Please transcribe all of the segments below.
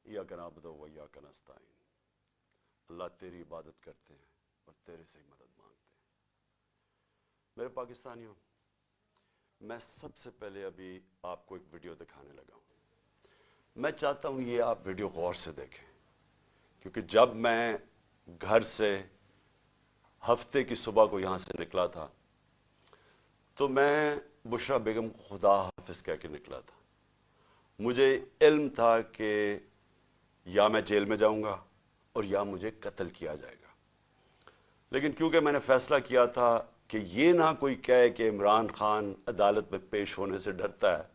इय्याक नअबुदु व इय्याक नस्तईन। अल्लाह तेरी इबादत करते हैं और तेरे से ही मदद मांगते हैं। मेरे पाकिस्तानियों, मैं सबसे पहले अभी आपको एक वीडियो दिखाने लगा हूं। मैं चाहता हूं ये आप वीडियो गौर से देखें, क्योंकि जब मैं घर से हफ्ते की सुबह को यहां से निकला था तो मैं बुशरा बेगम को खुदा हाफिज कह के निकला था। मुझे इल्म था कि या मैं जेल में जाऊंगा और या मुझे कत्ल किया जाएगा, लेकिन क्योंकि मैंने फैसला किया था कि ये ना कोई कहे कि इमरान खान अदालत में पेश होने से डरता है,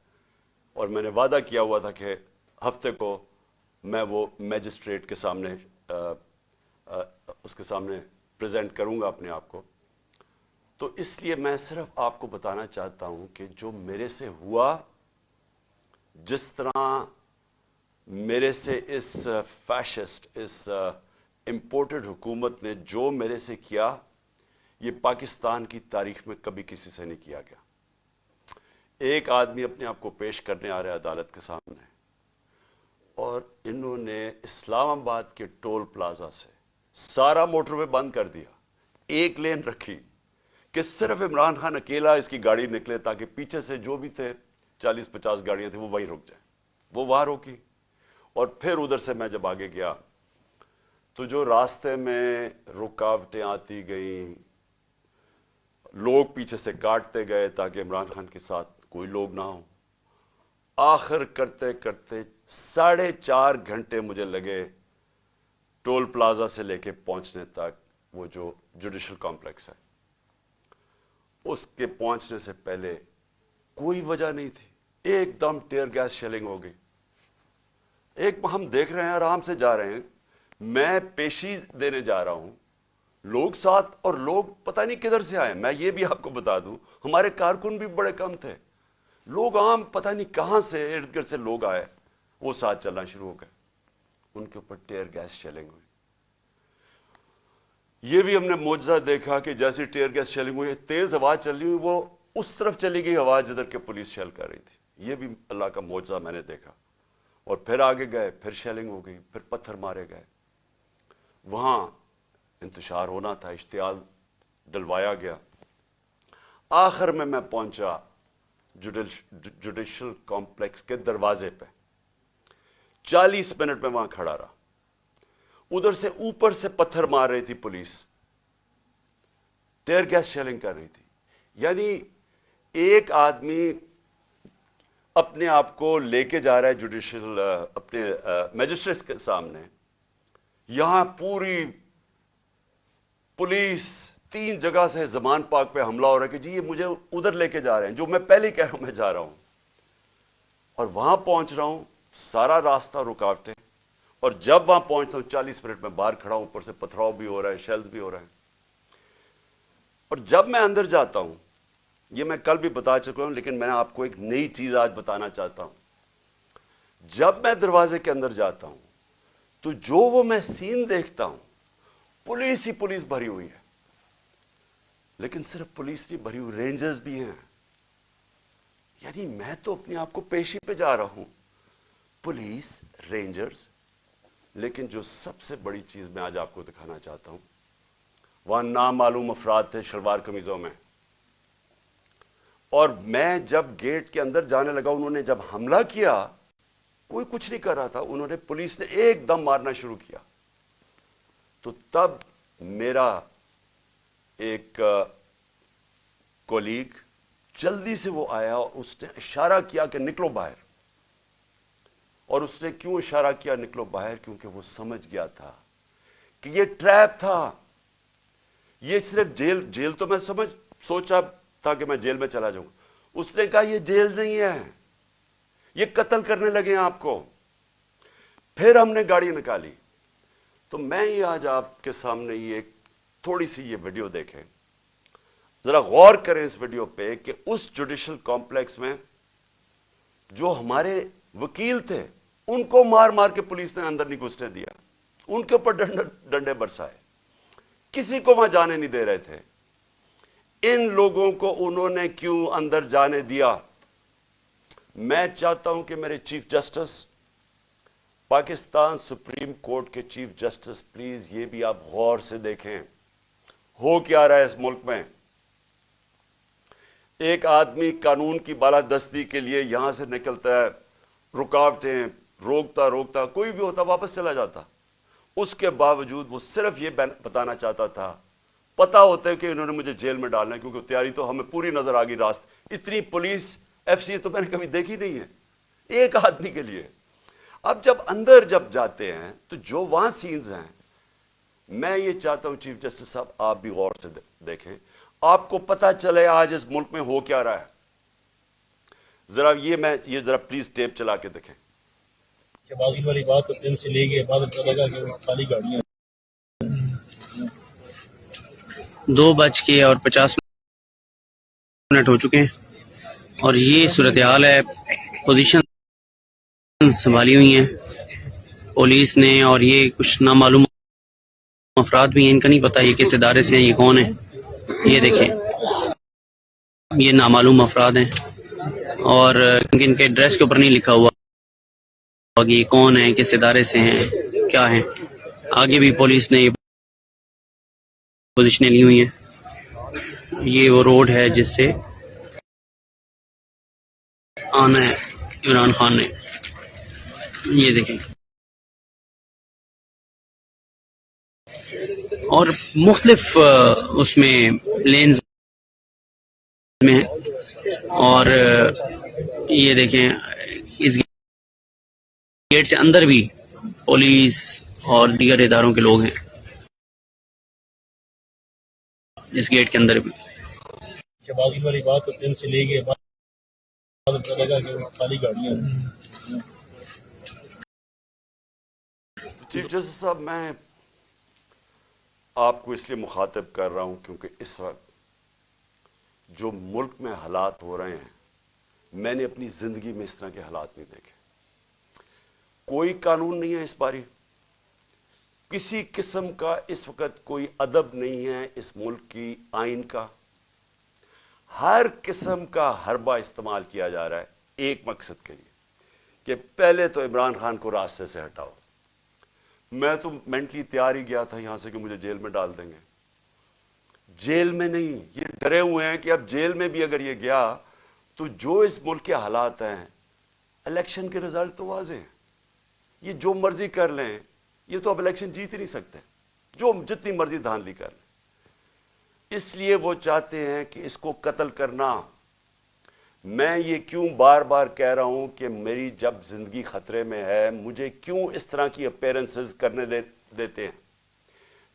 और मैंने वादा किया हुआ था कि हफ्ते को मैं वो मैजिस्ट्रेट के सामने उसके सामने प्रेजेंट करूंगा अपने आप को, तो इसलिए मैं सिर्फ आपको बताना चाहता हूं कि जो मेरे से हुआ, जिस तरह मेरे से इस फैशिस्ट, इस इंपोर्टेड हुकूमत ने जो मेरे से किया, ये पाकिस्तान की तारीख में कभी किसी से नहीं किया गया। एक आदमी अपने आप को पेश करने आ रहा है अदालत के सामने, और इन्होंने इस्लामाबाद के टोल प्लाजा से सारा मोटरवे बंद कर दिया, एक लेन रखी कि सिर्फ इमरान खान अकेला इसकी गाड़ी निकले, ताकि पीछे से जो भी थे 40-50 गाड़ियां थी वो वहीं रुक जाए। वो वहां रोकी, और फिर उधर से मैं जब आगे गया तो जो रास्ते में रुकावटें आती गईं, लोग पीछे से काटते गए ताकि इमरान खान के साथ कोई लोग ना हो। आखिर करते करते 4.5 घंटे मुझे लगे टोल प्लाजा से लेके पहुंचने तक। वो जो जुडिशल कॉम्प्लेक्स है उसके पहुंचने से पहले कोई वजह नहीं थी, एकदम टीयर गैस शेलिंग हो गई। एक हम देख रहे हैं, आराम से जा रहे हैं, मैं पेशी देने जा रहा हूं, लोग साथ, और लोग पता नहीं किधर से आए। मैं ये भी आपको बता दूं, हमारे कारकुन भी बड़े कम थे, लोग आम पता नहीं कहां से इर्द गिर्द से लोग आए, वो साथ चलना शुरू हो गए, उनके ऊपर टीयर गैस शेलिंग हुई। ये भी हमने मौजज़ा देखा कि जैसी टीयर गैस शेलिंग हुई, तेज हवा चली हुई, वो उस तरफ चली गई हवा जिधर के पुलिस शेल कर रही थी। ये भी अल्लाह का मौजज़ा मैंने देखा। और फिर आगे गए, फिर शेलिंग हो गई, फिर पत्थर मारे गए। वहां इंतशार होना था, इश्तियाल डलवाया गया। आखिर में मैं पहुंचा जुडिशल कॉम्प्लेक्स के दरवाजे पे। 40 मिनट में वहां खड़ा रहा। उधर से ऊपर से पत्थर मार रही थी पुलिस, टीयर गैस शेलिंग कर रही थी। यानी एक आदमी अपने आप को लेके जा रहा है जुडिशल अपने मैजिस्ट्रेट के सामने, यहां पूरी पुलिस 3 जगह से जमान पाक पे हमला हो रहा है कि जी ये मुझे उधर लेके जा रहे हैं, जो मैं पहले ही कह रहा हूं मैं जा रहा हूं। और वहां पहुंच रहा हूं, सारा रास्ता रुकावटें, और जब वहां पहुंचता हूं 40 मिनट में बाहर खड़ा हूं, ऊपर से पथराव भी हो रहा है, शेल्स भी हो रहे हैं। और जब मैं अंदर जाता हूं, ये मैं कल भी बता चुका हूं, लेकिन मैं आपको एक नई चीज आज बताना चाहता हूं। जब मैं दरवाजे के अंदर जाता हूं तो जो वो मैं सीन देखता हूं, पुलिस ही पुलिस भरी हुई है। लेकिन सिर्फ पुलिस नहीं भरी हुई, रेंजर्स भी हैं। यानी मैं तो अपने आप को पेशी पे जा रहा हूं, पुलिस, रेंजर्स। लेकिन जो सबसे बड़ी चीज मैं आज आपको दिखाना चाहता हूं, वहां नामालूम अफराद थे शलवार कमीजों में। और मैं जब गेट के अंदर जाने लगा, उन्होंने जब हमला किया, कोई कुछ नहीं कर रहा था, उन्होंने, पुलिस ने एकदम मारना शुरू किया। तो तब मेरा एक कोलीग जल्दी से वो आया और उसने इशारा किया कि निकलो बाहर। और उसने क्यों इशारा किया निकलो बाहर? क्योंकि वो समझ गया था कि ये ट्रैप था। ये सिर्फ जेल तो मैं सोचा था कि मैं जेल में चला जाऊं। उसने कहा ये जेल नहीं है, ये कत्ल करने लगे हैं आपको। फिर हमने गाड़ी निकाली। तो मैं ये आज आपके सामने ये थोड़ी सी ये वीडियो देखें, जरा गौर करें इस वीडियो पे कि उस जुडिशल कॉम्प्लेक्स में जो हमारे वकील थे, उनको मार मार के पुलिस ने अंदर नहीं घुसने दिया, उनके ऊपर डंडे बरसाए, किसी को वहां जाने नहीं दे रहे थे। इन लोगों को उन्होंने क्यों अंदर जाने दिया? मैं चाहता हूं कि मेरे chief justice, Pakistan supreme court के चीफ जस्टिस, प्लीज ये भी आप गौर से देखें हो क्या रहा है इस मुल्क में। एक आदमी कानून की बालादस्ती के लिए यहां से निकलता है, रुकावटें रोकता रोकता कोई भी होता वापस चला जाता। उसके बावजूद वो सिर्फ ये बताना चाहता था, पता होता है कि इन्होंने मुझे जेल में डालना है, क्योंकि तैयारी तो हमें पूरी नजर आ गई। रास्ते इतनी पुलिस एफसी तो मैंने कभी देखी नहीं है एक आदमी के लिए। अब जब अंदर जब जाते हैं तो जो वहां सीन्स हैं, मैं ये चाहता हूं चीफ जस्टिस साहब आप भी गौर से देखें, आपको पता चले आज इस मुल्क में हो क्या रहा है। जरा ये जरा प्लीज टेप चला के देखें। शहबाजी वाली बात तो दिन से ले गए, बाद चलेगा कि वो खाली गाड़ियां 2:50 हो चुके हैं और ये सूरत हाल है। पोजीशन संभाली हुई हैं पुलिस ने, और ये कुछ नामालूम अफराद भी हैं, इनका नहीं पता ये किस इदारे से हैं, ये कौन है। ये देखें, ये नामालूम अफराद हैं और क्योंकि इनके एड्रेस के ऊपर नहीं लिखा हुआ कि ये कौन है, किस इदारे से हैं, क्या है। आगे भी पुलिस ने ये पोजीशनें ली हुई हैं। ये वो रोड है जिससे आना है इमरान खान ने। ये देखें, और मुख्तलिफ उसमें लेन्स में है। और ये देखें, इस गेट से अंदर भी पुलिस और दीगर इदारों के लोग हैं, इस गेट के अंदर भी। शहबाजी वाली बात तो दिन से ले गए, बाद चलेगा कि वो खाली गाड़ियां चीफ जस्टिस साहब, मैं आपको इसलिए मुखातिब कर रहा हूं क्योंकि इस वक्त जो मुल्क में हालात हो रहे हैं, मैंने अपनी जिंदगी में इस तरह के हालात नहीं देखे। कोई कानून नहीं है इस बारी, किसी किस्म का इस वक्त कोई अदब नहीं है इस मुल्क की आइन का। हर किस्म का हरबा इस्तेमाल किया जा रहा है एक मकसद के लिए कि पहले तो इमरान खान को रास्ते से हटाओ। मैं तो मेंटली तैयार ही गया था यहां से कि मुझे जेल में डाल देंगे। जेल में नहीं, ये डरे हुए हैं कि अब जेल में भी अगर ये गया तो जो इस मुल्क के हालात हैं, इलेक्शन के रिजल्ट तो वाज़ेह हैं, ये जो मर्जी कर लें, ये तो अब इलेक्शन जीत ही नहीं सकते, जो जितनी मर्जी धांधली कर लें। इसलिए वो चाहते हैं कि इसको कत्ल करना। मैं ये क्यों बार बार कह रहा हूं कि मेरी जब जिंदगी खतरे में है, मुझे क्यों इस तरह की अपीयरेंसेस करने देते हैं।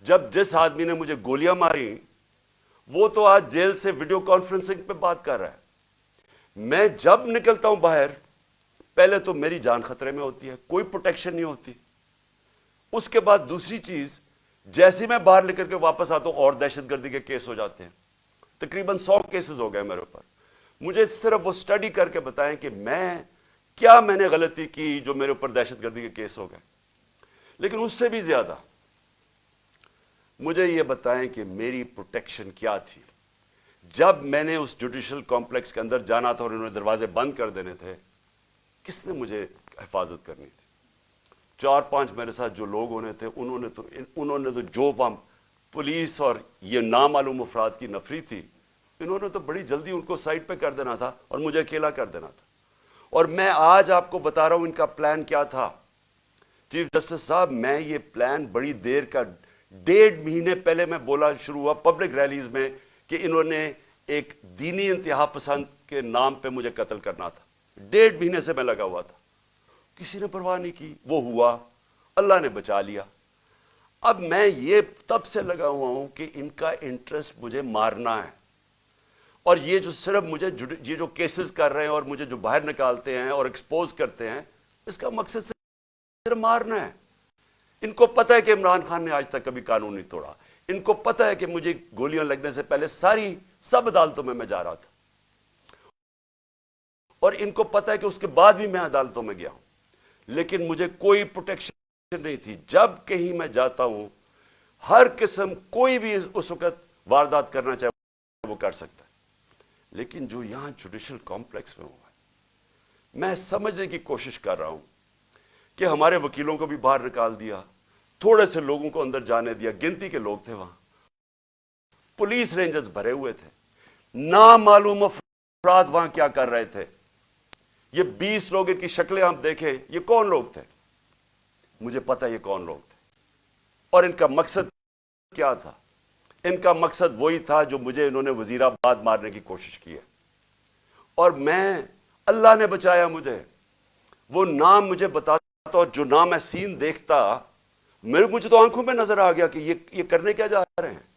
जब जिस आदमी ने मुझे गोलियां मारी वो तो आज जेल से वीडियो कॉन्फ्रेंसिंग पे बात कर रहा है। मैं जब निकलता हूं बाहर, पहले तो मेरी जान खतरे में होती है, कोई प्रोटेक्शन नहीं होती। उसके बाद दूसरी चीज, जैसे मैं बाहर निकल के वापस आता हूं और दहशतगर्दी के केस हो जाते हैं। तकरीबन 100 केसेस हो गए मेरे ऊपर। मुझे सिर्फ वो स्टडी करके बताएं कि मैंने गलती की जो मेरे ऊपर दहशतगर्दी के केस हो गए। लेकिन उससे भी ज्यादा मुझे यह बताएं कि मेरी प्रोटेक्शन क्या थी। जब मैंने उस जुडिशल कॉम्प्लेक्स के अंदर जाना था और इन्होंने दरवाजे बंद कर देने थे, किसने मुझे हिफाजत करनी थी? 4-5 मेरे साथ जो लोग होने थे, उन्होंने तो जो पुलिस और ये नामालूम अफराद की नफरी थी, इन्होंने तो बड़ी जल्दी उनको साइड पे कर देना था और मुझे अकेला कर देना था। और मैं आज आपको बता रहा हूं इनका प्लान क्या था। चीफ जस्टिस साहब, मैं ये प्लान बड़ी देर का, 1.5 महीने पहले मैं बोला शुरू हुआ पब्लिक रैलीज में कि इन्होंने एक दीनी इंतहा पसंद के नाम पे मुझे कत्ल करना था। 1.5 महीने से मैं लगा हुआ था, किसी ने परवाह नहीं की। वो हुआ, अल्लाह ने बचा लिया। अब मैं ये तब से लगा हुआ हूं कि इनका इंटरेस्ट मुझे मारना है। और ये जो सिर्फ मुझे ये जो केसेस कर रहे हैं और मुझे जो बाहर निकालते हैं और एक्सपोज करते हैं, इसका मकसद सिर्फ मारना है। इनको पता है कि इमरान खान ने आज तक कभी कानून नहीं तोड़ा। इनको पता है कि मुझे गोलियां लगने से पहले सब अदालतों में मैं जा रहा था, और इनको पता है कि उसके बाद भी मैं अदालतों में गया हूं, लेकिन मुझे कोई प्रोटेक्शन नहीं थी। जब कहीं मैं जाता हूं, हर किस्म कोई भी उस वक्त वारदात करना चाहे वो कर सकता है। लेकिन जो यहां जुडिशल कॉम्प्लेक्स में हुआ है, मैं समझने की कोशिश कर रहा हूं कि हमारे वकीलों को भी बाहर निकाल दिया, थोड़े से लोगों को अंदर जाने दिया, गिनती के लोग थे वहां, पुलिस रेंजर्स भरे हुए थे, नामालूम अफराद वहां क्या कर रहे थे। ये 20 लोग, इनकी शक्लें आप देखें, ये कौन लोग थे? मुझे पता है ये कौन लोग थे और इनका मकसद क्या था। इनका मकसद वही था जो मुझे इन्होंने वजीराबाद मारने की कोशिश की है, और मैं, अल्लाह ने बचाया मुझे। वो नाम मुझे बताता और जो नाम मैं सीन देखता, मुझे तो आंखों में नजर आ गया कि ये करने क्या जा रहे हैं।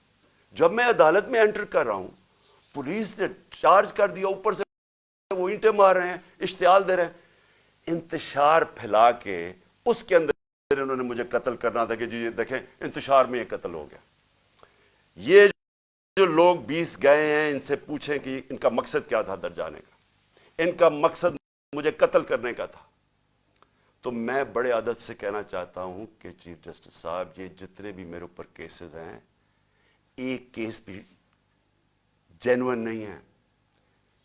जब मैं अदालत में एंटर कर रहा हूं, पुलिस ने चार्ज कर दिया, ऊपर से वो ईंटें मार रहे हैं, इश्तिहाल दे रहे हैं, इंतशार फैला के उसके अंदर इन्होंने मुझे कत्ल करना था कि जी ये देखें इंतशार में ये कत्ल हो गया। ये जो लोग 20 गए हैं, इनसे पूछें कि इनका मकसद क्या था अंदर जाने का। इनका मकसद मुझे कत्ल करने का था। तो मैं बड़े अदब से कहना चाहता हूं कि चीफ जस्टिस साहब, ये जितने भी मेरे ऊपर केसेस हैं, एक केस भी जेन्युइन नहीं है।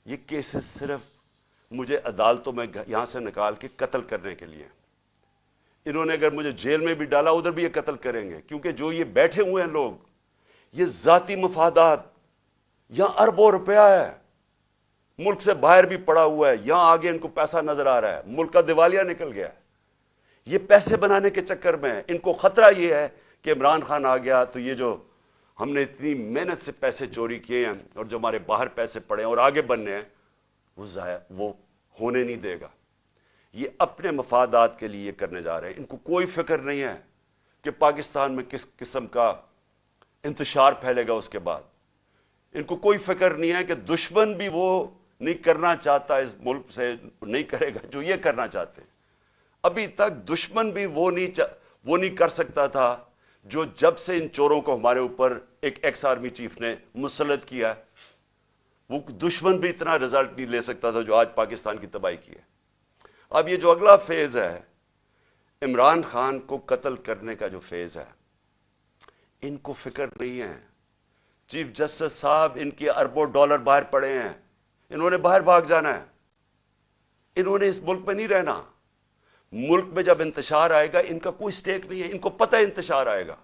ये केसेस सिर्फ मुझे अदालतों में यहां से निकाल के कत्ल करने के लिए। इन्होंने अगर मुझे जेल में भी डाला, उधर भी ये कत्ल करेंगे, क्योंकि जो ये बैठे हुए हैं लोग, ये जाती मफादात, यहां अरबों रुपया है, मुल्क से बाहर भी पड़ा हुआ है, यहां आगे इनको पैसा नजर आ रहा है, मुल्क का दिवालिया निकल गया है। ये पैसे बनाने के चक्कर में इनको खतरा ये है कि इमरान खान आ गया तो ये जो हमने इतनी मेहनत से पैसे चोरी किए हैं और जो हमारे बाहर पैसे पड़े हैं और आगे बनने हैं, वो होने नहीं देगा। ये अपने मफादात के लिए करने जा रहे हैं। इनको कोई फिक्र नहीं है कि पाकिस्तान में किस किस्म का इंतशार फैलेगा उसके बाद। इनको कोई फिक्र नहीं है कि दुश्मन भी वो नहीं करना चाहता, इस मुल्क से नहीं करेगा जो ये करना चाहते हैं। अभी तक दुश्मन भी वो नहीं कर सकता था जो जब से इन चोरों को हमारे ऊपर एक एक्स आर्मी चीफ ने मुसल्लत किया, वो दुश्मन भी इतना रिजल्ट नहीं ले सकता था जो आज पाकिस्तान की तबाही की है। अब ये जो अगला फेज है, इमरान खान को कत्ल करने का जो फेज है, इनको फिक्र नहीं है। चीफ जस्टिस साहब, इनके अरबों डॉलर बाहर पड़े हैं, इन्होंने बाहर भाग जाना है, इन्होंने इस मुल्क में नहीं रहना। मुल्क में जब इंतशार आएगा, इनका कोई स्टेक नहीं है, इनको पता है इंतशार आएगा।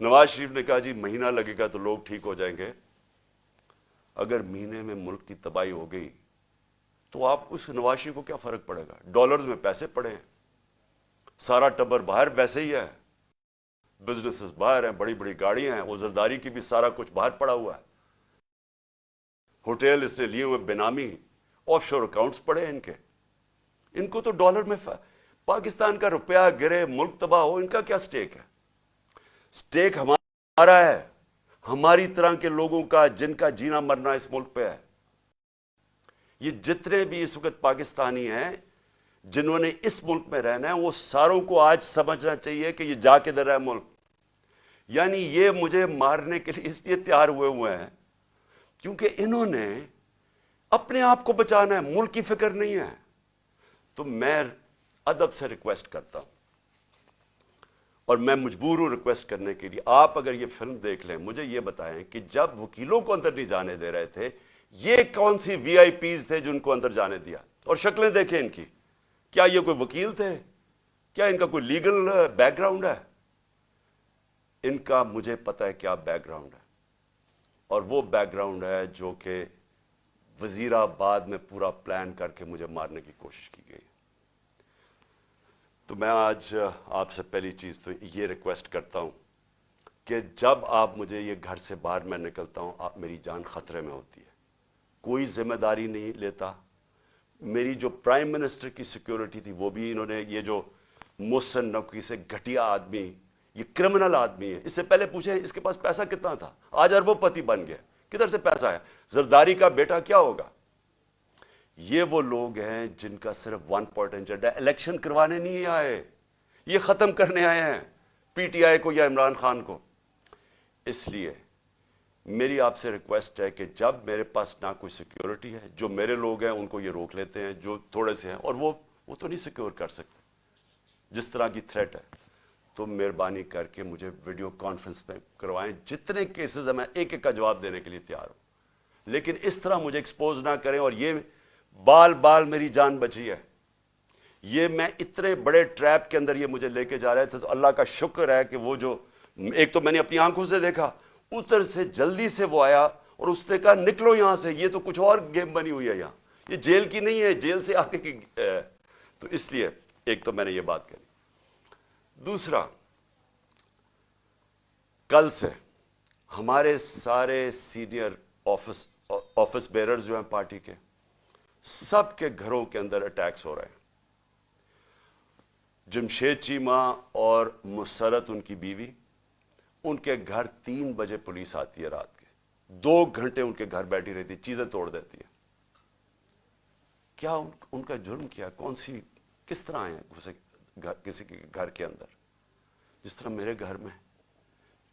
नवाज शरीफ ने कहा जी महीना लगेगा तो लोग ठीक हो जाएंगे। अगर महीने में मुल्क की तबाही हो गई तो आप उस नवाज शरीफ को क्या फर्क पड़ेगा? डॉलर्स में पैसे पड़े हैं, सारा टब्बर बाहर वैसे ही है, बिजनेसेस बाहर हैं, बड़ी बड़ी गाड़ियां हैं, उजरदारी की भी सारा कुछ बाहर पड़ा हुआ है, होटल इसने लिए हुए बेनामी, ऑफशोर अकाउंट्स पड़े हैं इनके। इनको तो डॉलर में पाकिस्तान का रुपया गिरे, मुल्क तबाह हो, इनका क्या स्टेक है? स्टेक हमारा है, हमारी तरह के लोगों का, जिनका जीना मरना इस मुल्क पे है। ये जितने भी इस वक्त पाकिस्तानी हैं जिन्होंने इस मुल्क में रहना है, वो सारों को आज समझना चाहिए कि ये जा किधर है मुल्क। यानी ये मुझे मारने के लिए इसलिए तैयार हुए हैं क्योंकि इन्होंने अपने आप को बचाना है, मुल्क की फिक्र नहीं है। तो मैं अदब से रिक्वेस्ट करता हूं, और मैं मजबूर हूं रिक्वेस्ट करने के लिए। आप अगर ये फिल्म देख लें, मुझे ये बताएं कि जब वकीलों को अंदर नहीं जाने दे रहे थे, ये कौन सी वीआईपीज थे जिनको अंदर जाने दिया? और शक्लें देखें इनकी, क्या ये कोई वकील थे? क्या इनका कोई लीगल बैकग्राउंड है? इनका मुझे पता है क्या बैकग्राउंड है, और वो बैकग्राउंड है जो कि वजीराबाद में पूरा प्लान करके मुझे मारने की कोशिश की गई। तो मैं आज आपसे पहली चीज तो ये रिक्वेस्ट करता हूं कि जब आप मुझे ये घर से बाहर मैं निकलता हूं, आप मेरी जान खतरे में होती है, कोई जिम्मेदारी नहीं लेता। मेरी जो प्राइम मिनिस्टर की सिक्योरिटी थी वो भी इन्होंने, ये जो मोहसिन नकवी से घटिया आदमी, ये क्रिमिनल आदमी है, इससे पहले पूछे इसके पास पैसा कितना था, आज अरबोपति बन गया, किधर से पैसा आया? जरदारी का बेटा क्या होगा? ये वो लोग हैं जिनका सिर्फ वन पॉइंट एजेंडा, इलेक्शन करवाने नहीं आए, ये खत्म करने आए हैं पीटीआई को या इमरान खान को। इसलिए मेरी आपसे रिक्वेस्ट है कि जब मेरे पास ना कोई सिक्योरिटी है, जो मेरे लोग हैं उनको ये रोक लेते हैं जो थोड़े से हैं, और वो तो नहीं सिक्योर कर सकते जिस तरह की थ्रेट है, तो मेहरबानी करके मुझे वीडियो कॉन्फ्रेंस में करवाएं। जितने केसेस हैं मैं एक एक का जवाब देने के लिए तैयार हूं, लेकिन इस तरह मुझे एक्सपोज ना करें और ये बाल बाल मेरी जान बची है। ये मैं इतने बड़े ट्रैप के अंदर ये मुझे लेके जा रहे थे, तो अल्लाह का शुक्र है कि वो जो एक तो मैंने अपनी आंखों से देखा, उधर से जल्दी से वो आया और उसने कहा निकलो यहां से, ये तो कुछ और गेम बनी हुई है, यहां ये जेल की नहीं है, जेल से आगे की तो इसलिए एक तो मैंने ये बात कही। दूसरा, कल से हमारे सारे सीनियर ऑफिस बेरर्स जो हैं पार्टी के, सबके घरों के अंदर अटैक्स हो रहे हैं। जमशेद चीमा और मुसरत उनकी बीवी, उनके घर 3 बजे पुलिस आती है रात के, 2 घंटे उनके घर बैठी रहती, चीजें तोड़ देती है। क्या उनका जुर्म किया? कौन सी किस तरह आए घुसे किसी के घर के अंदर? जिस तरह मेरे घर में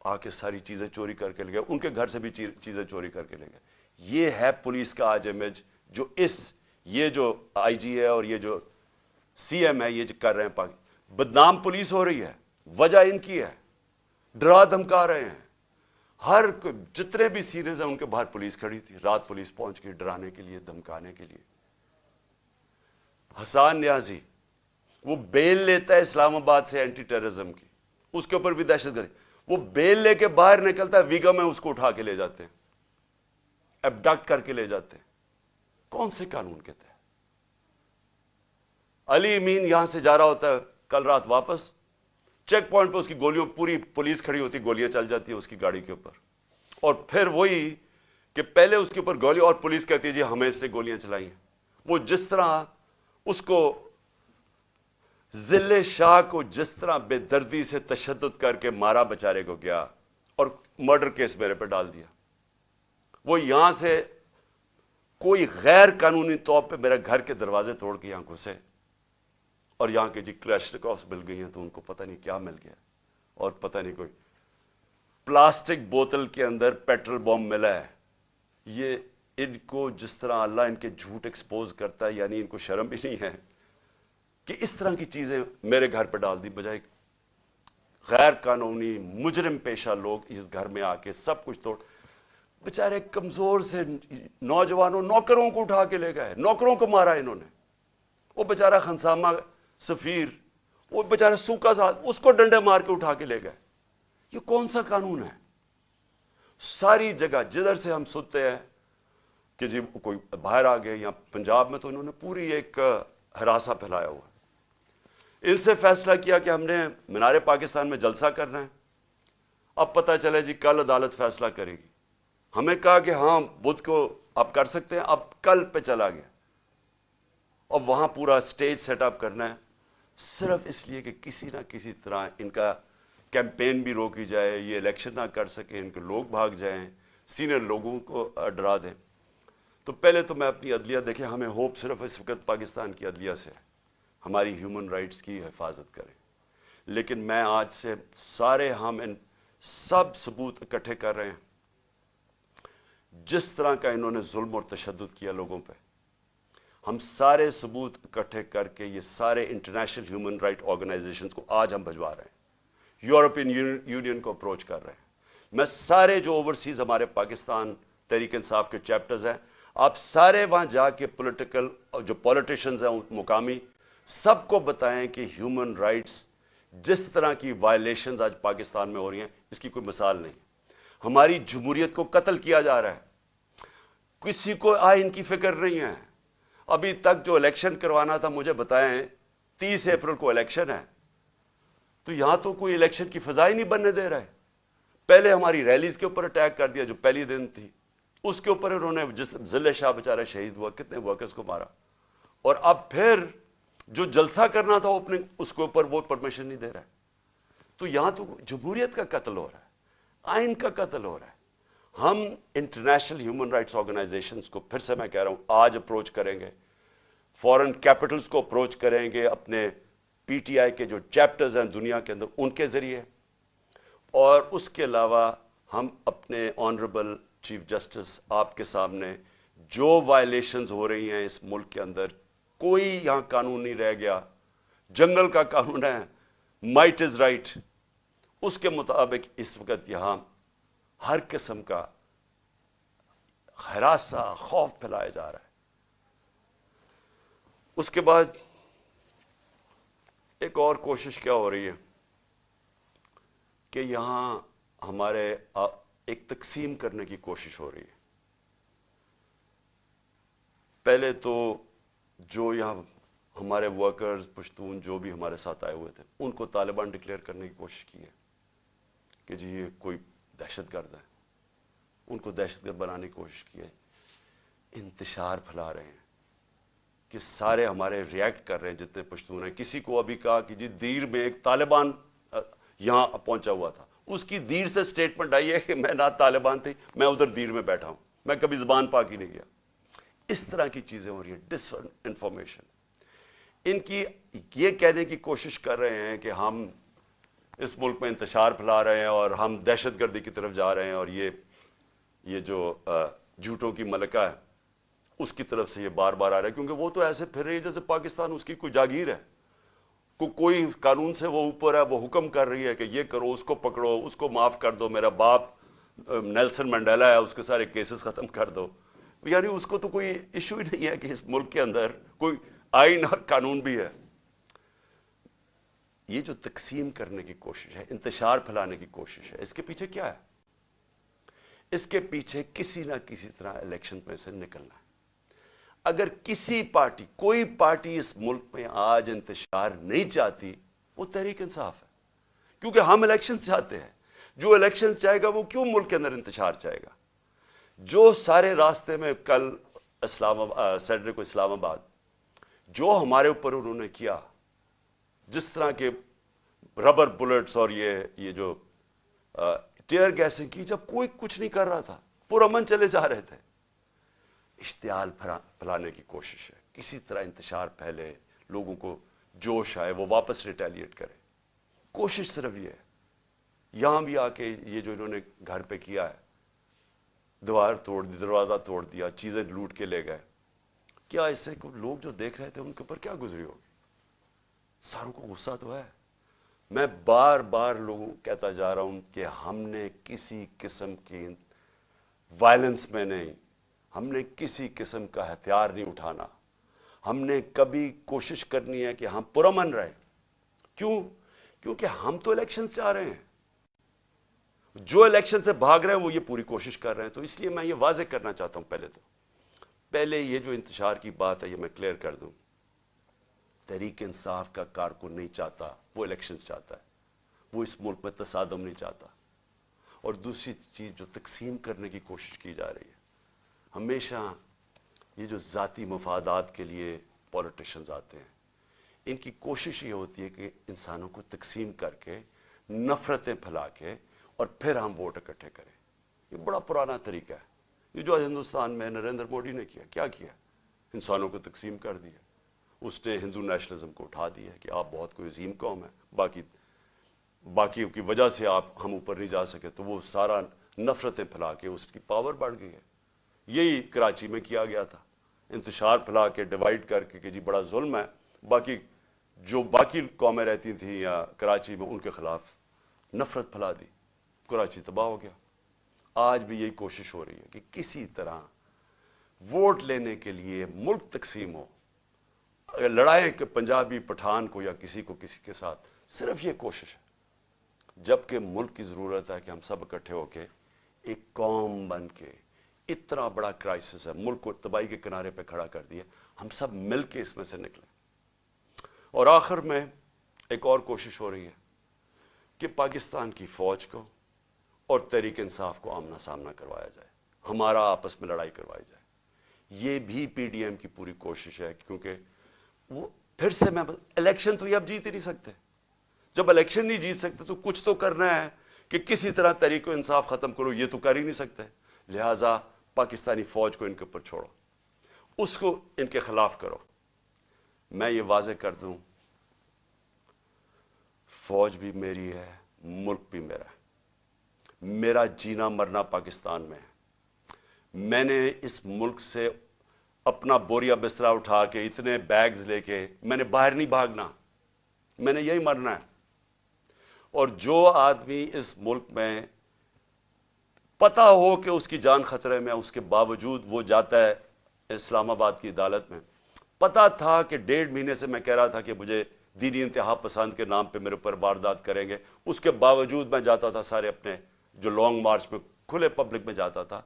आके सारी चीजें चोरी करके ले गए, उनके घर से भी चीजें चोरी करके ले गए। ये है पुलिस का आज इमेज जो ये जो आईजी है और ये जो सीएम है ये जो कर रहे हैं। बदनाम पुलिस हो रही है, वजह इनकी है, डरा धमका रहे हैं। हर जितने भी सीनियर्स हैं उनके बाहर पुलिस खड़ी थी, रात पुलिस पहुंच गई डराने के लिए, धमकाने के लिए। हसान न्याजी वो बेल लेता है इस्लामाबाद से एंटी टेररिज्म की, उसके ऊपर भी दहशतगर्दी, वो बेल लेके बाहर निकलता है, वीगा में उसको उठा के ले जाते हैं, एबडक्ट करके ले जाते हैं। कौन से कानून के तहत? अली अमीन यहां से जा रहा होता है कल रात वापस, चेक पॉइंट पर उसकी गोलियों, पूरी पुलिस खड़ी होती, गोलियां चल जाती है उसकी गाड़ी के ऊपर, और फिर वही कि पहले उसके ऊपर गोली और पुलिस कहती है जी हमें इसने गोलियां चलाई हैं। वो जिस तरह उसको जिले शाह को जिस तरह बेदर्दी से तशद्दुद करके मारा बेचारे को गया और मर्डर केस मेरे पर डाल दिया, वो यहां से कोई गैर कानूनी तौर पे मेरे घर के दरवाजे तोड़ के यहां घुसे और यहां के जी क्लैशनिकोव्स मिल गई हैं, तो उनको पता नहीं क्या मिल गया, और पता नहीं कोई प्लास्टिक बोतल के अंदर पेट्रोल बॉम्ब मिला है। ये इनको जिस तरह अल्लाह इनके झूठ एक्सपोज करता है, यानी इनको शर्म भी नहीं है कि इस तरह की चीजें मेरे घर पर डाल दी, बजाय गैर कानूनी मुजरिम पेशा लोग इस घर में आके सब कुछ तोड़। बेचारे कमजोर से नौजवानों, नौकरों को उठा के ले गए, नौकरों को मारा इन्होंने। वो बेचारा खनसामा सफीर, वो बेचारा सूखा सा, उसको डंडे मार के उठा के ले गए। ये कौन सा कानून है? सारी जगह जिधर से हम सुनते हैं कि जी कोई बाहर आ गए, या पंजाब में तो इन्होंने पूरी एक हरासा फैलाया हुआ। इनसे फैसला किया कि हमने मीनारे पाकिस्तान में जलसा करना है। अब पता चला जी कल अदालत फैसला करेगी। हमें कहा कि हां बुध को आप कर सकते हैं, अब कल पे चला गया और वहां पूरा स्टेज सेटअप करना है, सिर्फ इसलिए कि किसी ना किसी तरह इनका कैंपेन भी रोकी जाए, ये इलेक्शन ना कर सके, इनके लोग भाग जाएं, सीनियर लोगों को डरा दें। तो पहले तो मैं अपनी अदलिया देखें, हमें होप सिर्फ इस वक्त पाकिस्तान की अदलिया से है, हमारी ह्यूमन राइट्स की हिफाजत करें। लेकिन मैं आज से सारे हम इन सब सबूत इकट्ठे कर रहे हैं। जिस तरह का इन्होंने जुल्म और तशद्दुद किया लोगों पे, हम सारे सबूत इकट्ठे करके ये सारे इंटरनेशनल ह्यूमन राइट ऑर्गेनाइजेशंस को आज हम भिजवा रहे हैं, यूरोपियन यूनियन को अप्रोच कर रहे हैं। मैं सारे जो ओवरसीज हमारे पाकिस्तान तहरीक इंसाफ के चैप्टर्स हैं, आप सारे वहां जाके पॉलिटिकल जो पॉलिटिशियंस हैं मुकामी, सबको बताएं कि ह्यूमन राइट्स जिस तरह की वायलेशंस आज पाकिस्तान में हो रही हैं, इसकी कोई मिसाल नहीं। हमारी जमहूरियत को कत्ल किया जा रहा है, किसी को आइन की फिक्र नहीं है। अभी तक जो इलेक्शन करवाना था, मुझे बताएं 30 अप्रैल को इलेक्शन है, तो यहां तो कोई इलेक्शन की फिजा ही नहीं बनने दे रहा है। पहले हमारी रैलीज के ऊपर अटैक कर दिया, जो पहली दिन थी उसके ऊपर उन्होंने, जिस जिले शाह बेचारा शहीद हुआ, कितने वर्कर्स को मारा, और अब फिर जो जलसा करना था अपने उसके ऊपर वो परमिशन नहीं दे रहा है। तो यहां तो जमहूरियत का कत्ल हो रहा है, आइन का कत्ल हो रहा है। हम इंटरनेशनल ह्यूमन राइट्स ऑर्गेनाइजेशंस को फिर से मैं कह रहा हूं आज अप्रोच करेंगे, फॉरेन कैपिटल्स को अप्रोच करेंगे, अपने पीटीआई के जो चैप्टर्स हैं दुनिया के अंदर उनके जरिए, और उसके अलावा हम अपने ऑनरेबल चीफ जस्टिस आपके सामने जो वायलेशंस हो रही हैं इस मुल्क के अंदर, कोई यहां कानून नहीं रह गया। जंगल का कानून है, माइट इज राइट, उसके मुताबिक इस वक्त यहां हर किस्म का हरासा, खौफ फैलाया जा रहा है। اس کے بعد ایک اور کوشش کیا ہو رہی ہے کہ یہاں ہمارے ایک تقسیم کرنے کی کوشش ہو رہی ہے. پہلے تو جو یہاں ہمارے ورکرز پشتون جو بھی ہمارے ساتھ آئے ہوئے تھے ان کو طالبان ڈکلیئر کرنے کی کوشش کی ہے کہ جی یہ کوئی دہشت گرد ہے. ان کو دہشت گرد بنانے کی کوشش کی ہے. انتشار پھیلا رہے ہیں کہ سارے ہمارے ریئیکٹ کر رہے ہیں جتنے پشتون ہیں. کسی کو ابھی کہا کہ جی دیر میں ایک طالبان یہاں پہنچا ہوا تھا, اس کی دیر سے سٹیٹمنٹ آئی ہے کہ میں نہ طالبان تھی, میں ادھر دیر میں بیٹھا ہوں, میں کبھی زبان پاک ہی نہیں گیا. اس طرح کی چیزیں ہو رہی ہیں, ڈس انفارمیشن. ان کی یہ کہنے کی کوشش کر رہے ہیں کہ ہم اس ملک میں انتشار پھیلا رہے ہیں اور ہم دہشت گردی کی طرف جا رہے ہیں, اور یہ جو جھوٹوں کی ملکہ ہے اس کی طرف سے یہ بار بار آ رہا ہے, کیونکہ وہ تو ایسے پھر رہی ہے جیسے پاکستان اس کی کوئی جاگیر ہے, کوئی قانون سے وہ اوپر ہے, وہ حکم کر رہی ہے کہ یہ کرو, اس کو پکڑو, اس کو معاف کر دو, میرا باپ نیلسن منڈیلا ہے اس کے سارے کیسز ختم کر دو. یعنی اس کو تو کوئی ایشو ہی نہیں ہے کہ اس ملک کے اندر کوئی آئین اور قانون بھی ہے. یہ جو تقسیم کرنے کی کوشش ہے, انتشار پھیلانے کی کوشش ہے, اس کے پیچھے کیا ہے؟ اس کے پیچھے کسی نہ کسی طرح الیکشن میں سے نکلنا ہے. اگر کسی پارٹی, کوئی پارٹی اس ملک میں آج انتشار نہیں چاہتی, وہ تحریک انصاف ہے, کیونکہ ہم الیکشن چاہتے ہیں. جو الیکشن چاہے گا وہ کیوں ملک کے اندر انتشار چاہے گا؟ جو سارے راستے میں کل سیٹرڈے کو اسلام آباد جو ہمارے اوپر انہوں نے کیا, جس طرح کے ربر بلٹس اور یہ جو ٹیئر گیسنگ کی, جب کوئی کچھ نہیں کر رہا تھا, پرامن چلے جا رہے تھے. اشتعال پھیلانے کی کوشش ہے, کسی طرح انتشار پھیلے, لوگوں کو جوش آئے, وہ واپس ریٹیلیٹ کرے. کوشش صرف یہ ہے. یہاں بھی آ کے یہ جو انہوں نے گھر پہ کیا ہے, دیوار توڑ دی, دروازہ توڑ دیا, چیزیں لوٹ کے لے گئے, کیا اس سے لوگ جو دیکھ رہے تھے ان کے اوپر کیا گزری ہوگی؟ ساروں کو غصہ تو ہے. میں بار بار لوگوں کہتا جا رہا ہوں کہ ہم نے کسی قسم کی وائلنس میں نہیں, ہم نے کسی قسم کا ہتھیار نہیں اٹھانا. ہم نے کبھی کوشش کرنی ہے کہ ہم پرامن رہیں. کیوں؟ کیونکہ ہم تو الیکشن سے آ رہے ہیں. جو الیکشن سے بھاگ رہے ہیں وہ یہ پوری کوشش کر رہے ہیں. تو اس لیے میں یہ واضح کرنا چاہتا ہوں, پہلے یہ جو انتشار کی بات ہے یہ میں کلیئر کر دوں. تحریک انصاف کا کارکن نہیں چاہتا, وہ الیکشن چاہتا ہے. وہ اس ملک میں تصادم نہیں چاہتا. اور دوسری چیز جو تقسیم کرنے کی کوشش کی جا رہی ہے, ہمیشہ یہ جو ذاتی مفادات کے لیے پولیٹیشنز آتے ہیں, ان کی کوشش یہ ہوتی ہے کہ انسانوں کو تقسیم کر کے, نفرتیں پھیلا کے, اور پھر ہم ووٹ اکٹھے کریں. یہ بڑا پرانا طریقہ ہے. یہ جو ہندوستان میں نریندر مودی نے کیا کیا, انسانوں کو تقسیم کر دیا. اس نے ہندو نیشنلزم کو اٹھا دیا کہ آپ بہت کوئی عظیم قوم ہے, باقی کی وجہ سے ہم اوپر نہیں جا سکے, تو وہ سارا نفرتیں پھیلا کے اس کی پاور بڑھ گئی ہے. یہی کراچی میں کیا گیا تھا, انتشار پھیلا کے, ڈیوائڈ کر کے کہ جی بڑا ظلم ہے. باقی قومیں رہتی تھیں یا کراچی میں, ان کے خلاف نفرت پھیلا دی, کراچی تباہ ہو گیا. آج بھی یہی کوشش ہو رہی ہے کہ کسی طرح ووٹ لینے کے لیے ملک تقسیم ہو, لڑائیں کہ پنجابی پٹھان کو یا کسی کو کسی کے ساتھ, صرف یہ کوشش ہے. جبکہ ملک کی ضرورت ہے کہ ہم سب اکٹھے ہو کے ایک قوم بن کے, اتنا بڑا کرائسس ہے, ملک کو تباہی کے کنارے پہ کھڑا کر دیا, ہم سب مل کے اس میں سے نکلیں. اور آخر میں ایک اور کوشش ہو رہی ہے کہ پاکستان کی فوج کو اور تحریک انصاف کو آمنا سامنا کروایا جائے, ہمارا آپس میں لڑائی کروائی جائے. یہ بھی پی ڈی ایم کی پوری کوشش ہے, کیونکہ وہ پھر سے الیکشن تو یہ اب جیت ہی نہیں سکتے. جب الیکشن نہیں جیت سکتے تو کچھ تو کرنا ہے کہ کسی طرح تحریک انصاف ختم کرو. یہ تو کر ہی نہیں سکتے. لہذا پاکستانی فوج کو ان کے اوپر چھوڑو, اس کو ان کے خلاف کرو. میں یہ واضح کر دوں, فوج بھی میری ہے, ملک بھی میرا ہے. میرا جینا مرنا پاکستان میں ہے. میں نے اس ملک سے اپنا بوریا بسترا اٹھا کے, اتنے بیگز لے کے, میں نے باہر نہیں بھاگنا, میں نے یہی مرنا ہے. اور جو آدمی اس ملک میں پتا ہو کہ اس کی جان خطرے میں, اس کے باوجود وہ جاتا ہے اسلام آباد کی عدالت میں, पता था कि 1.5 महीने से मैं कह रहा था कि मुझे दीनी इंतहा पसंद के नाम पे मेरे ऊपर वारदात करेंगे, उसके बावजूद मैं जाता था सारे अपने जो लॉन्ग मार्च में खुले पब्लिक में जाता था।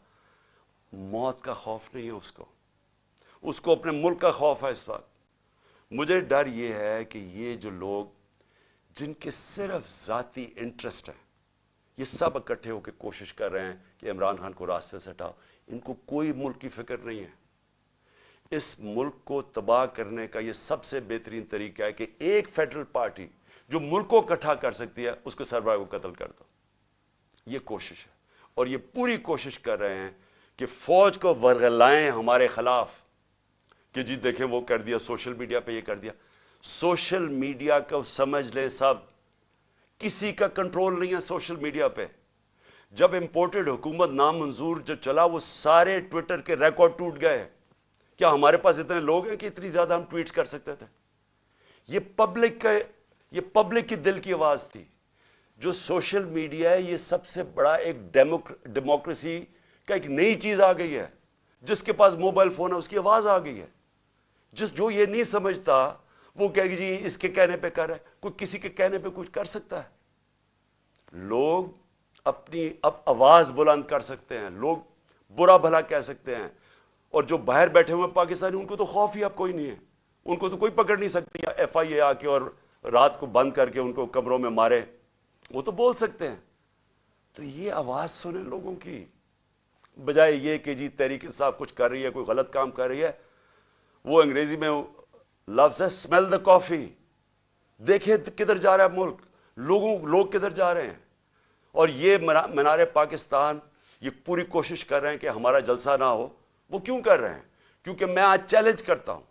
मौत का खौफ नहीं है उसको अपने मुल्क का खौफ है इस वक्त। मुझे डर यह है कि ये जो लोग जिनके सिर्फ जाती इंटरेस्ट है, ये सब इकट्ठे होकर कोशिश कर रहे हैं कि इमरान खान को रास्ते से हटाओ। इनको कोई मुल्क की फिक्र नहीं है। इस मुल्क को तबाह करने का ये सबसे बेहतरीन तरीका है कि एक फेडरल पार्टी जो मुल्क को इकट्ठा कर सकती है, उसको सरबराह को कत्ल कर दो। ये कोशिश है, और ये पूरी कोशिश कर रहे हैं कि फौज को वर्गलाएं हमारे खिलाफ, कि जी देखें वो कर दिया, सोशल मीडिया पे ये कर दिया। सोशल मीडिया को समझ लें सब, किसी का कंट्रोल नहीं है सोशल मीडिया पे। जब इंपोर्टेड हुकूमत नामंजूर जो चला, वो सारे ट्विटर के रिकॉर्ड टूट गए। क्या हमारे पास इतने लोग हैं कि इतनी ज्यादा हम ट्वीट्स कर सकते थे? ये पब्लिक की दिल की आवाज थी। जो सोशल मीडिया है, ये सबसे बड़ा एक डेमोक्रेसी का एक नई चीज आ गई है। जिसके पास मोबाइल फोन है उसकी आवाज आ गई है। जो ये नहीं समझता वो कहेगी जी इसके कहने पे कर रहा है। कोई किसी के कहने पे कुछ कर सकता है? लोग अपनी अब आवाज बुलंद कर सकते हैं, लोग बुरा भला कह सकते हैं। और जो बाहर बैठे हुए पाकिस्तानी, उनको तो खौफ ही अब कोई नहीं है। उनको तो कोई पकड़ नहीं सकती है FIA आके और रात को बंद करके उनको कमरों में मारे। वो तो बोल सकते हैं। तो ये आवाज सुने लोगों की, बजाय ये कि जी तहरीक इंसाफ कुछ कर रही है, कोई गलत काम कर रही है। वो अंग्रेजी में लफ्ज है स्मेल द कॉफी। देखे किधर जा रहा है मुल्क, लोग किधर जा रहे हैं। और ये मीनार पाकिस्तान ये पूरी कोशिश कर रहे हैं कि हमारा जलसा ना हो। वो क्यों कर रहे हैं? क्योंकि मैं आज चैलेंज करता हूं,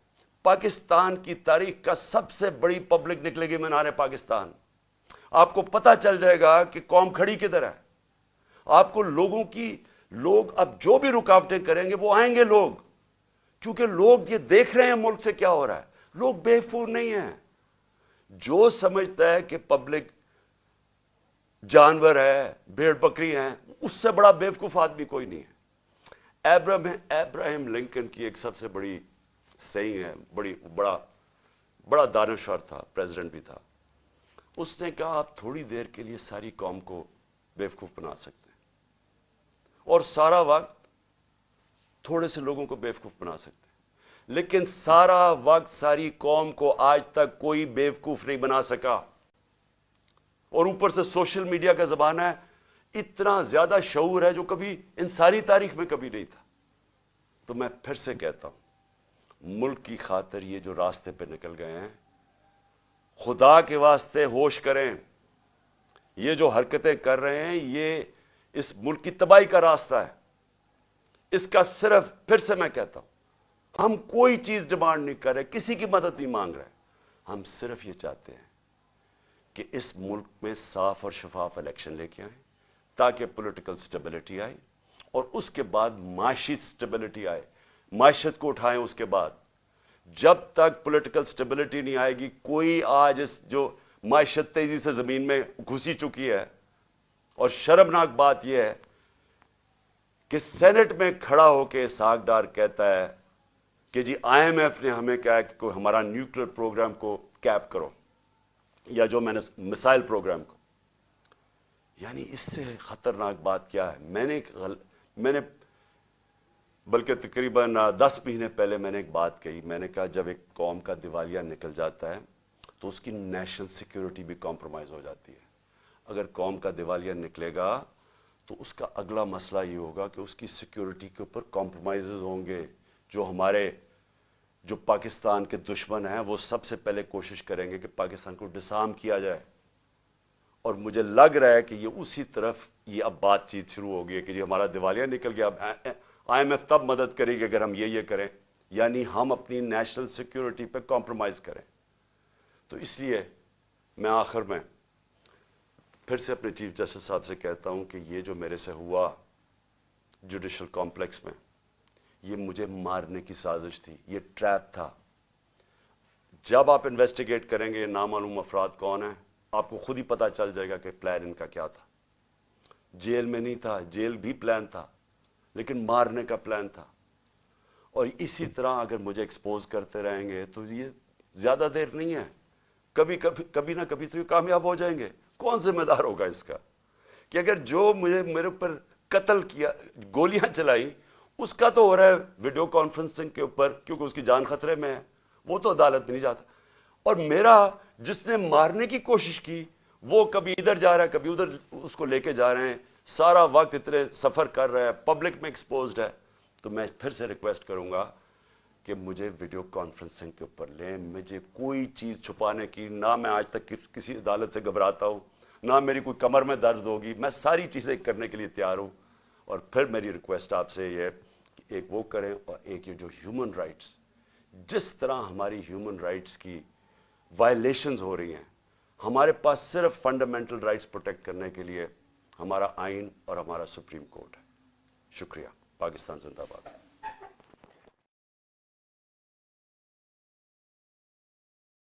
पाकिस्तान की तारीख का सबसे बड़ी पब्लिक निकलेगी मीनार पाकिस्तान। आपको पता चल जाएगा कि कौम खड़ी किधर है। आपको लोग अब जो भी रुकावटें करेंगे वो आएंगे लोग, क्योंकि लोग ये देख रहे हैं मुल्क से क्या हो रहा है। लोग बेवकूफ नहीं हैं। जो समझता है कि पब्लिक जानवर है, भेड़ बकरी है, उससे बड़ा बेवकूफ आदमी कोई नहीं है। अब्राहम लिंकन की एक सबसे बड़ी सही है, बड़ा दानश्वर था, प्रेसिडेंट भी था। उसने कहा आप थोड़ी देर के लिए सारी कौम को बेवकूफ बना सकते हैं और सारा वक्त थोड़े से लोगों को बेवकूफ बना सकते हैं, लेकिन सारा वक्त सारी कौम को आज तक कोई बेवकूफ नहीं बना सका। और ऊपर से सोशल मीडिया का जमाना है, इतना ज्यादा शऊर है जो कभी इन सारी तारीख में कभी नहीं था। तो मैं फिर से कहता हूं, मुल्क की खातिर ये जो रास्ते पे निकल गए हैं, खुदा के वास्ते होश करें। ये जो हरकतें कर रहे हैं, ये इस मुल्क की तबाही का रास्ता है। इसका सिर्फ, फिर से मैं कहता हूं, हम कोई चीज डिमांड नहीं कर रहे, किसी की मदद नहीं मांग रहे। हम सिर्फ ये चाहते हैं कि इस मुल्क में साफ और शफाफ इलेक्शन लेके आए, ताकि पॉलिटिकल स्टेबिलिटी आए और उसके बाद माशी स्टेबिलिटी आए, माशियत को उठाएं। उसके बाद जब तक पॉलिटिकल स्टेबिलिटी नहीं आएगी, कोई आज इस जो माशियत तेजी से जमीन में घुसी चुकी है। और शर्मनाक बात यह है कि सेनेट में खड़ा होकर इसहाक डार कहता है कि जी IMF ने हमें कहा कि कोई हमारा न्यूक्लियर प्रोग्राम को कैप करो, या जो मैंने मिसाइल प्रोग्राम को। यानी इससे खतरनाक बात क्या है? मैंने बल्कि तकरीबन 10 महीने पहले मैंने एक बात कही। मैंने कहा जब एक कौम का दिवालिया निकल जाता है तो उसकी नेशनल सिक्योरिटी भी कॉम्प्रोमाइज हो जाती है। अगर कौम का दिवालिया निकलेगा तो उसका अगला मसला ये होगा कि उसकी सिक्योरिटी के ऊपर कॉम्प्रोमाइजेज होंगे। जो पाकिस्तान के दुश्मन हैं वो सबसे पहले कोशिश करेंगे कि पाकिस्तान को डिसआर्म किया जाए। और मुझे लग रहा है कि ये उसी तरफ ये अब बातचीत शुरू हो गई है कि जी हमारा दिवालिया निकल गया, अब IMF तब मदद करेगी अगर हम ये करें, यानी हम अपनी नेशनल सिक्योरिटी पे कॉम्प्रोमाइज करें। तो इसलिए मैं आखिर में फिर से अपने चीफ जस्टिस साहब से कहता हूं कि ये जो मेरे से हुआ जुडिशल कॉम्प्लेक्स में, ये मुझे मारने की साजिश थी, ये ट्रैप था। जब आप इन्वेस्टिगेट करेंगे नामालूम अफराद कौन है, आपको खुद ही पता चल जाएगा कि प्लान इनका क्या था। जेल में नहीं था, जेल भी प्लान था, लेकिन मारने का प्लान था। और इसी तरह अगर मुझे एक्सपोज करते रहेंगे तो ये ज्यादा देर नहीं है, कभी ना कभी तो ये कामयाब हो जाएंगे। कौन जिम्मेदार होगा इसका कि अगर जो मेरे ऊपर कत्ल किया, गोलियां चलाई, उसका तो हो रहा है वीडियो कॉन्फ्रेंसिंग के ऊपर क्योंकि उसकी जान खतरे में है, वो तो अदालत में नहीं जाता। और मेरा जिसने मारने की कोशिश की वो कभी इधर जा रहा है कभी उधर उसको लेके जा रहे हैं, सारा वक्त इतने सफर कर रहा है, पब्लिक में एक्सपोज्ड है। तो मैं फिर से रिक्वेस्ट करूंगा कि मुझे वीडियो कॉन्फ्रेंसिंग के ऊपर लें। मुझे कोई चीज छुपाने की, ना मैं आज तक किसी अदालत से घबराता हूं, ना मेरी कोई कमर में दर्द होगी, मैं सारी चीजें करने के लिए तैयार हूं। और फिर मेरी रिक्वेस्ट आपसे ये कि एक वो करें और एक ये जो ह्यूमन राइट्स, जिस तरह हमारी ह्यूमन राइट्स की वायलेशंस हो रही हैं, हमारे पास सिर्फ फंडामेंटल राइट्स प्रोटेक्ट करने के लिए हमारा आइन और हमारा सुप्रीम कोर्ट है। शुक्रिया। पाकिस्तान जिंदाबाद।